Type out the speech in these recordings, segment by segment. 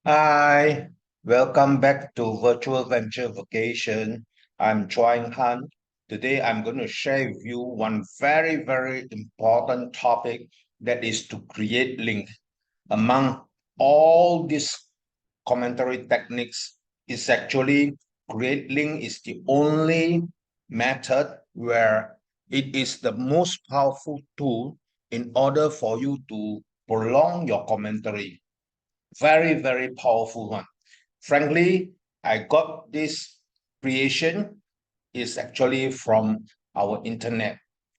Hi, welcome back to Virtual Venture Vacation. I'm Chuan Han. Today, I'm going to share with you one very, very important topic that is to create link. Among all these commentary techniques, is actually create link is the only method where it is the most powerful tool in order for you to prolong your commentary. Very, very powerful one. Frankly, I got this creation is actually from our internet.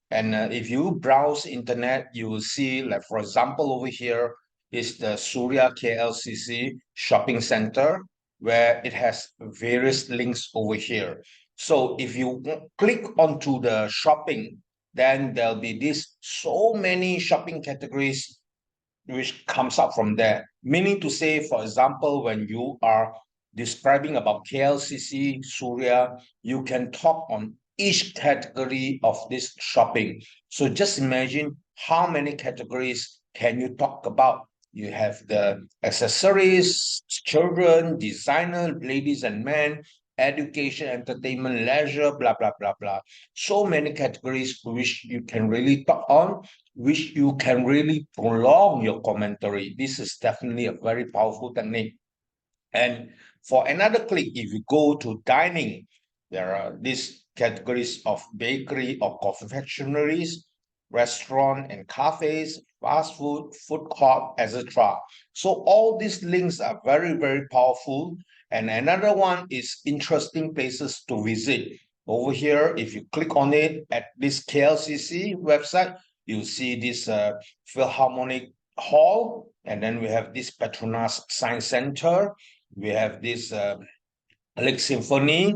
And if you browse internet, you will see, like for example, over here is the Surya KLCC shopping center, where it has various links over here. So if you click onto the shopping, then there'll be this so many shopping categories which comes up from there. Meaning to say, for example, when you are describing about KLCC, Surya, you can talk on each category of this shopping. So just imagine how many categories can you talk about. You have the accessories, children, designer, ladies and men, education, entertainment, leisure, blah, blah, blah, blah. So many categories which you can really talk on, which you can really prolong your commentary. This is definitely a very powerful technique. And for another click, if you go to dining, there are these categories of bakery or confectionaries, restaurant and cafes, fast food, food court, etc. So all these links are very, very powerful. And another one is interesting places to visit. Over here, if you click on it at this KLCC website, you see this Philharmonic Hall, and then we have this Petronas Science Center, we have this Lake Symphony,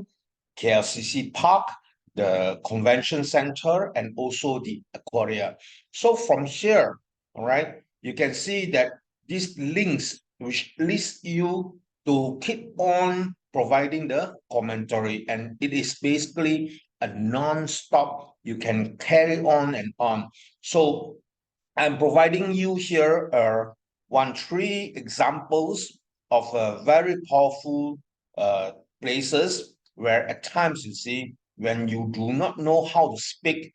KLCC Park, the Convention Center, and also the Aquaria. So from here, all right, you can see that these links which leads you to keep on providing the commentary, and it is basically a non-stop. You can carry on and on. So I'm providing you here three examples of very powerful uh, places where at times you see when you do not know how to speak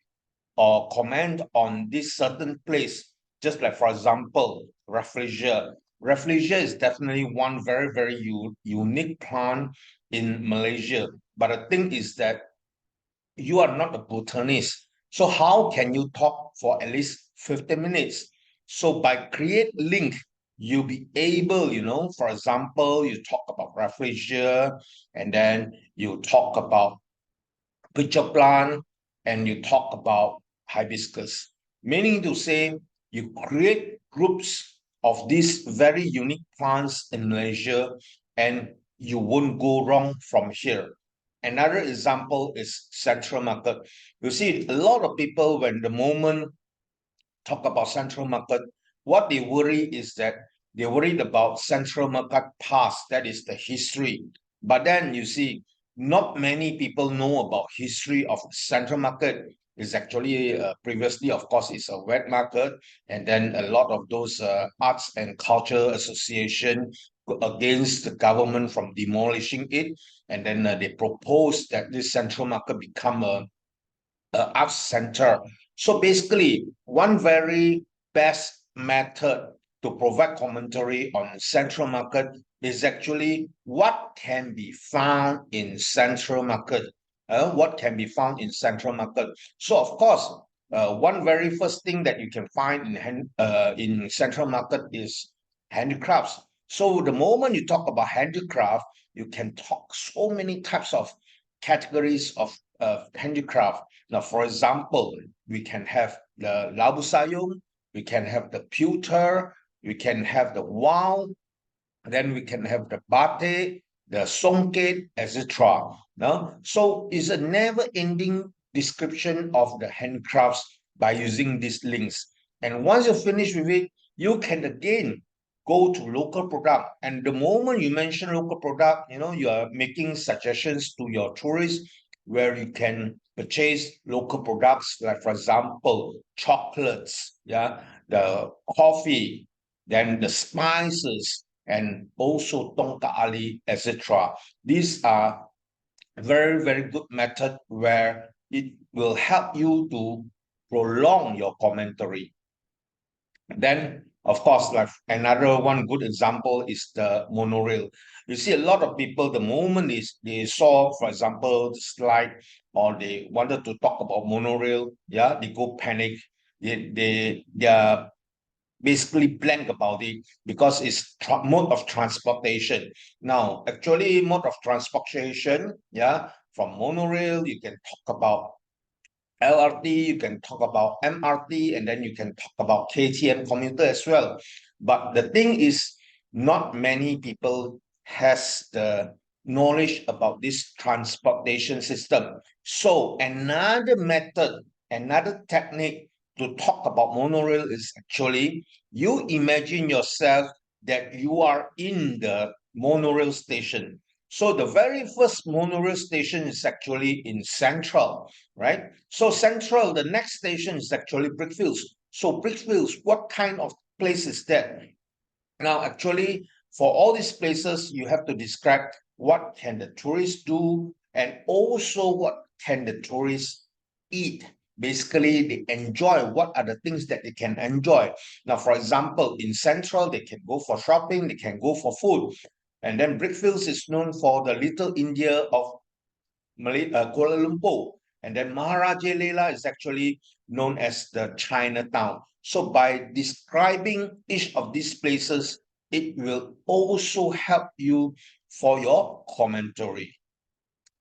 or comment on this certain place, just like for example, rafflesia. Rafflesia is definitely one very, very unique plant in Malaysia. But the thing is that you are not a botanist. So how can you talk for at least 15 minutes? So by create link, you'll be able, for example, you talk about rafflesia, and then you talk about pitcher plant, and you talk about hibiscus. Meaning to say, you create groups of these very unique plants in Malaysia, and you won't go wrong from here. Another example is central market. You see, a lot of people, when the moment talk about central market, what they worry is that they worried about central market past, that is the history. But then you see, not many people know about history of central market. Is actually previously, of course, it's a wet market, and then a lot of those arts and culture association against the government from demolishing it, and then they proposed that this central market become arts center. So basically, one very best method to provide commentary on central market is actually what can be found in central market. What can be found in central market. So of course, one very first thing that you can find in central market is handicrafts. So the moment you talk about handicraft, you can talk so many types of categories of handicraft. Now, for example, we can have the labu sayung, we can have the pewter, we can have the wow, then we can have the batik, the songket, etc. No? So it's a never-ending description of the handcrafts by using these links. And once you finish with it, you can again go to local product. And the moment you mention local product, you are making suggestions to your tourists where you can purchase local products, like for example, chocolates, yeah, the coffee, then the spices, and also Tongka Ali, etc. These are very, very good method where it will help you to prolong your commentary. Then, of course, like another one good example is the monorail. You see, a lot of people, the moment they saw, for example, the slide or they wanted to talk about monorail, yeah, they go panic. They are basically blank about it because it's mode of transportation. Now, actually, mode of transportation, yeah, from monorail, you can talk about LRT, you can talk about MRT, and then you can talk about KTM commuter as well. But the thing is, not many people has the knowledge about this transportation system. So another method, another technique to talk about monorail is actually you imagine yourself that you are in the monorail station. So the very first monorail station is actually in Central, right? So Central, the next station is actually Brickfields. So Brickfields, what kind of place is that? Now, actually, for all these places, you have to describe what can the tourists do and also what can the tourists eat. Basically, they enjoy what are the things that they can enjoy. Now, for example, in Central, they can go for shopping, they can go for food. And then Brickfields is known for the Little India of Kuala Lumpur. And then Maharajalela is actually known as the Chinatown. So by describing each of these places, it will also help you for your commentary.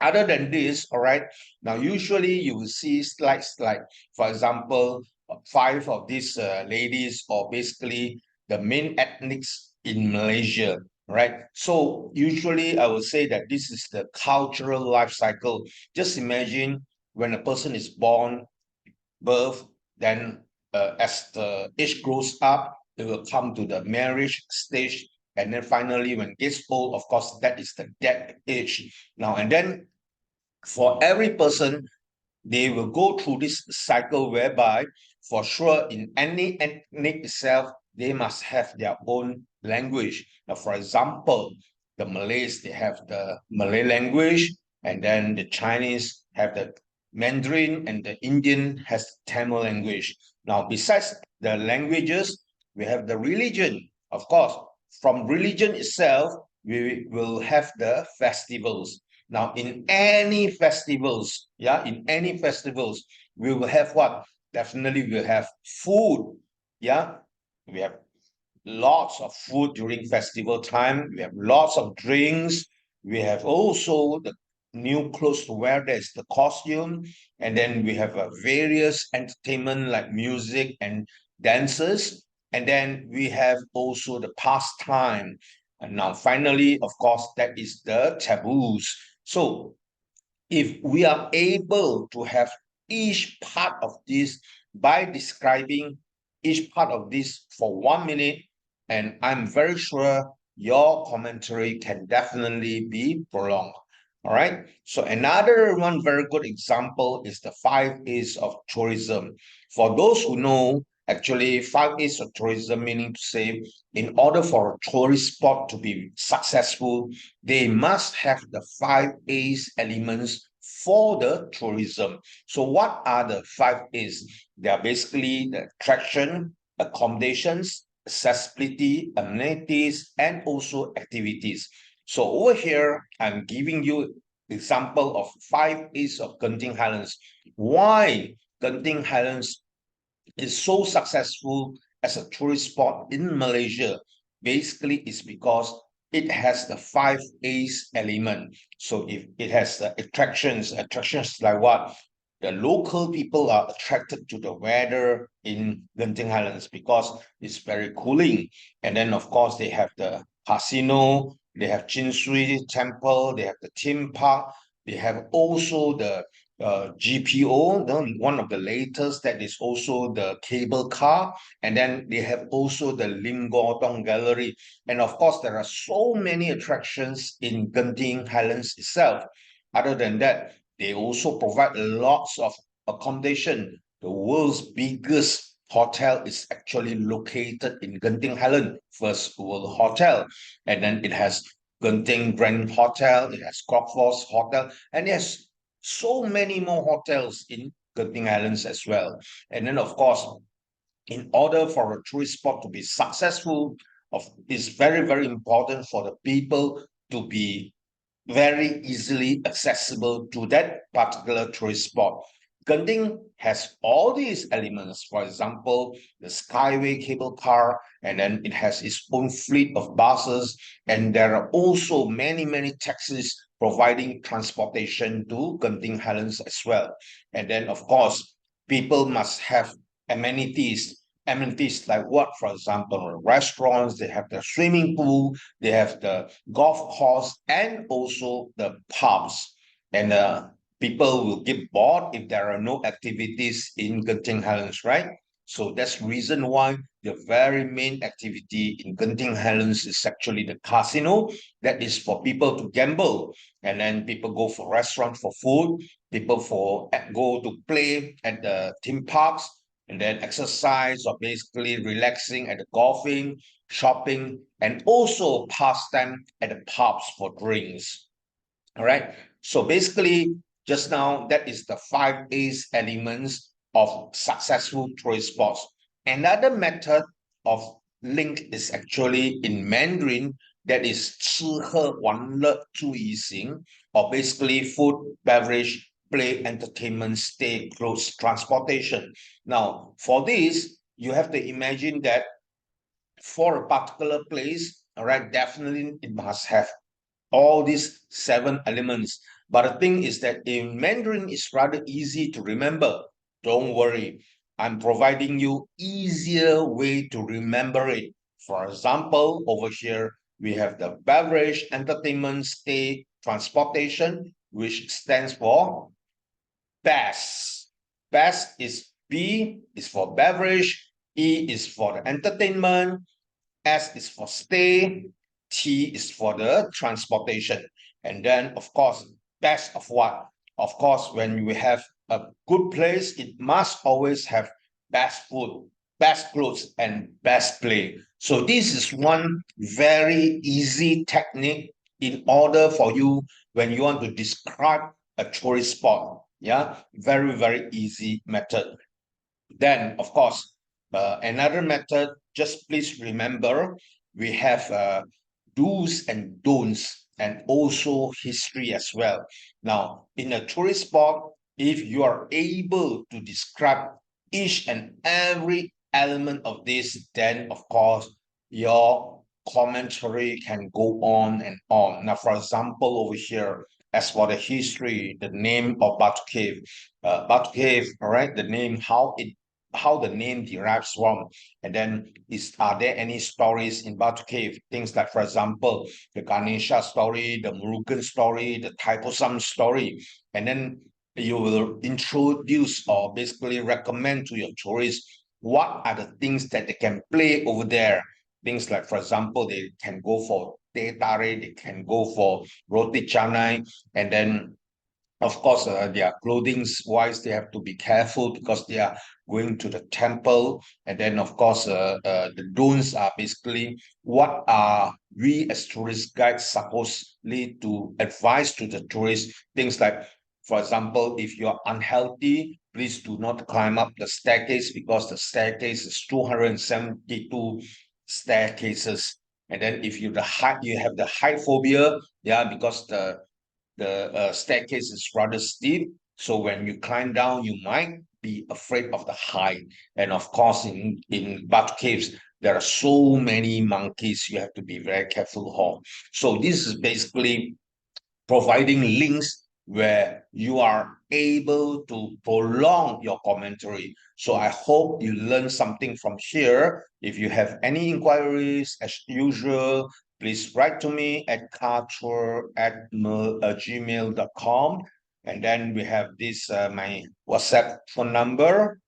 Other than this, all right, now usually you will see slides like, for example, five of these ladies or basically the main ethnics in Malaysia, right? So usually I would say that this is the cultural life cycle. Just imagine when a person is born, birth, then as the age grows up, it will come to the marriage stage. And then finally, when it gets old, of course, that is the death age. Now, and then for every person, they will go through this cycle whereby, for sure, in any ethnic itself, they must have their own language. Now, for example, the Malays, they have the Malay language, and then the Chinese have the Mandarin, and the Indian has the Tamil language. Now, besides the languages, we have the religion. Of course, from religion itself, we will have the festivals. Now, in any festivals, yeah, in any festivals, we will have what? Definitely we'll have food. Yeah. We have lots of food during festival time. We have lots of drinks. We have also the new clothes to wear. There's the costume. And then we have various entertainment like music and dances. And then we have also the pastime. And now finally, of course, that is the taboos. So if we are able to have each part of this by describing each part of this for 1 minute, and I'm very sure your commentary can definitely be prolonged. All right. So another one very good example is the 5 A's of tourism. For those who know, actually 5 A's of tourism, meaning to say, in order for a tourist spot to be successful, they must have the 5 A's elements for the tourism. So what are the 5 A's? They are basically the attraction, accommodations, accessibility, amenities, and also activities. So over here, I'm giving you example of 5 A's of Genting Highlands. Why Genting Highlands is so successful as a tourist spot in Malaysia? Basically, it's because it has the 5 A's element. So if it has the attractions like what? The local people are attracted to the weather in Genting Highlands because it's very cooling. And then, of course, they have the casino, they have Chin Swee Temple, they have the theme park, they have also the GPO, one of the latest, that is also the cable car. And then they have also the Lim Gotong Gallery. And of course, there are so many attractions in Genting Highlands itself. Other than that, they also provide lots of accommodation, the world's biggest hotel is actually located in Genting Highland First World Hotel. And then it has Genting Grand Hotel, it has Crockford's Hotel, and it has so many more hotels in Genting Highlands as well. And then, of course, in order for a tourist spot to be successful, it's very, very important for the people to be very easily accessible to that particular tourist spot. Genting has all these elements. For example, the Skyway cable car, and then it has its own fleet of buses, and there are also many, many taxis providing transportation to Genting Highlands as well. And then, of course, people must have amenities. Amenities like what? For example, restaurants, they have the swimming pool, they have the golf course, and also the pubs. And people will get bored if there are no activities in Genting Highlands, right? So that's the reason why the very main activity in Genting Highlands is actually the casino. That is for people to gamble. And then people go for restaurant for food, people for go to play at the theme parks, and then exercise or basically relaxing at the golfing, shopping, and also pastime at the pubs for drinks. All right. So basically, just now, that is the 5 A's elements of successful tourist spots. Another method of link is actually in Mandarin, that is 吃喝玩乐住移行, or basically food, beverage, play, entertainment, stay, clothes, transportation. Now, for this, you have to imagine that for a particular place, all right, definitely it must have all these 7 elements. But the thing is that in Mandarin, it's rather easy to remember. Don't worry, I'm providing you easier way to remember it. For example, over here, we have the beverage, entertainment, stay, transportation, which stands for BEST. BEST is B is for beverage, E is for the entertainment, S is for stay, T is for the transportation. And then, of course, best of what? Of course, when we have a good place, it must always have best food, best clothes, and best play. So this is one very easy technique in order for you when you want to describe a tourist spot. Yeah, very, very easy method. Then, of course, another method, just please remember, we have do's and don'ts and also history as well. Now, in a tourist spot, if you are able to describe each and every element of this, then of course, your commentary can go on and on. Now, for example, over here, as for the history, the name of Batu Cave, Batu Cave, all right, the name, how the name derives from, and then are there any stories in Batu Cave? Things like, for example, the Ganesha story, the Murugan story, the Taiposam story, and then you will introduce or basically recommend to your tourists what are the things that they can play over there. Things like, for example, they can go for teh tarik, they can go for roti canai, and then of course, their clothing wise, they have to be careful because they are going to the temple. And then, of course, the don'ts are basically what are we as tourist guides supposedly to advise to the tourists. Things like, for example, if you are unhealthy, please do not climb up the staircase because the staircase is 272 staircases. And then if you have the height phobia, yeah, because the staircase is rather steep. So when you climb down, you might be afraid of the height. And of course, in Batu Caves, there are so many monkeys you have to be very careful of. So this is basically providing links where you are able to prolong your commentary. So I hope you learn something from here. If you have any inquiries, as usual, please write to me at cartour@gmail.com. And then we have this, my WhatsApp phone number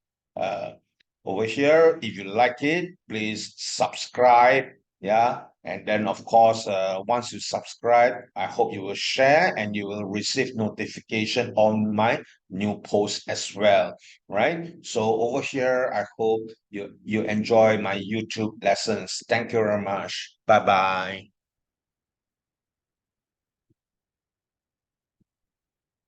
over here. If you like it, please subscribe, Yeah. And then, of course, once you subscribe, I hope you will share and you will receive notification on my new post as well. Right. So over here, I hope you enjoy my YouTube lessons. Thank you very much. Bye bye.